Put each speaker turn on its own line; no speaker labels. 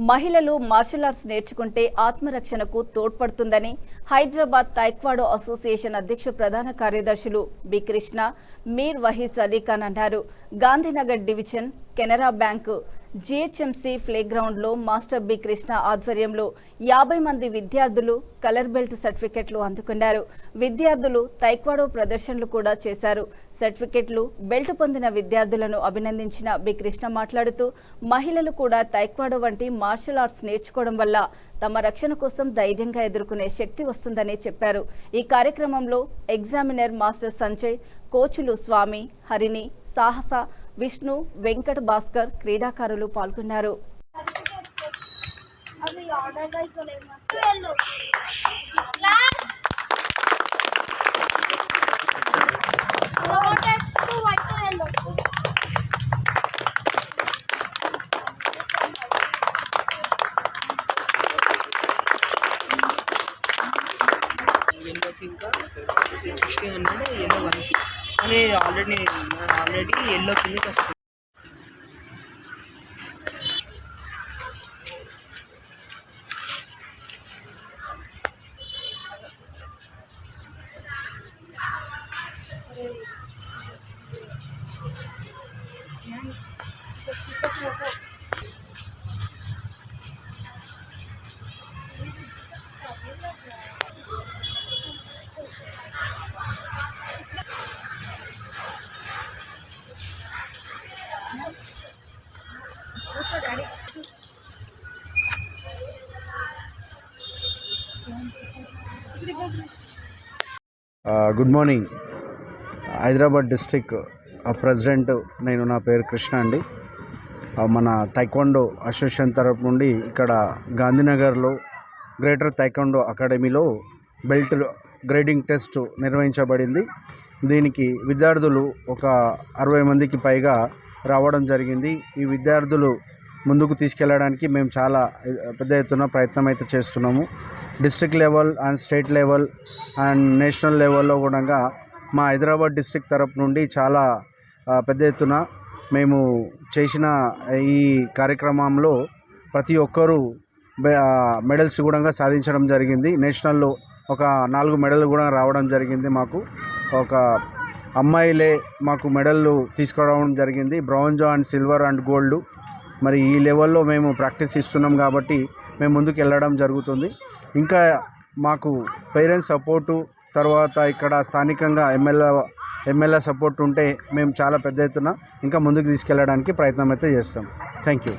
మహిళలు martial arts నేర్చుకుంటే ఆత్మరక్షణకు తోడ్పడుతుందని Hyderabad తైక్వాడో association అధ్యక్ష ప్రధాన కార్యదర్శులు బి కృష్ణ, మీర్ వహీజ్ అలీఖాన్ అన్నారు. Gandhinagar division Canara bank GHMC playground లో మాస్టర్ బి కృష్ణ ఆధ్వర్యంలో 50 మంది విద్యార్థులు కలర్ బెల్ట్ సర్టిఫికెట్లు అందుకున్నారు. విద్యార్థులు తైక్వాడో ప్రదర్శనలు కూడా చేశారు. సర్టిఫికెట్లు, బెల్ట్ పొందిన విద్యార్థులను అభినందించిన బి కృష్ణ మాట్లాడుతూ మహిళలు కూడా తైక్వాడో వంటి మార్షల్ ఆర్ట్స్ నేర్చుకోవడం వల్ల తమ రక్షణ కోసం ధైర్యంగా ఎదుర్కొనే శక్తి వస్తుందని చెప్పారు. ఈ కార్యక్రమంలో ఎగ్జామినర్ మాస్టర్ సంజయ్, కోచ్లు స్వామి, హరిణి, సాహస, విష్ణు, వెంకట భాస్కర్, క్రీడాకారులు పాల్గొన్నారు.
ఇంకా 60 ఉన్నాడు, ఎల్లో 1 అని ఆల్రెడీ ఎల్లో కిందకి వస్తుంది.
Good morning. Hyderabad district president నేను. నా పేరు కృష్ణ అండి. మన తైక్వాండో అసోసియేషన్ తరపు నుండి ఇక్కడ గాంధీనగర్లో గ్రేటర్ తైక్వాండో అకాడమీలో బెల్ట్ గ్రేడింగ్ టెస్ట్ నిర్వహించబడింది. దీనికి విద్యార్థులు ఒక 60 మందికి పైగా రావడం జరిగింది. ఈ విద్యార్థులు ముందుకు తీసుకెళ్ళడానికి మేము చాలా పెద్ద ఎత్తున ప్రయత్నం అయితే చేస్తున్నాము. District level and state level and national లెవెల్లో కూడా మా హైదరాబాద్ డిస్ట్రిక్ట్ తరపు నుండి చాలా పెద్ద ఎత్తున మేము చేసిన ఈ కార్యక్రమంలో ప్రతి ఒక్కరూ మెడల్స్ కూడా సాధించడం జరిగింది. నేషనల్లో ఒక 4 మెడల్ కూడా రావడం జరిగింది. మాకు ఒక అమ్మాయిలే మాకు మెడల్లు తీసుకురావడం జరిగింది, bronze and silver and gold. మరి ఈ లెవెల్లో మేము ప్రాక్టీస్ ఇస్తున్నాం కాబట్టి మేము ముందుకు వెళ్ళడం జరుగుతుంది. ఇంకా మాకు పేరెంట్స్ సపోర్టు, తర్వాత ఇక్కడ స్థానికంగా ఎమ్మెల్యే సపోర్ట్ ఉంటే మేము చాలా పెద్ద ఎత్తున ఇంకా ముందుకు తీసుకెళ్ళడానికి ప్రయత్నం అయితే చేస్తాం. Thank you.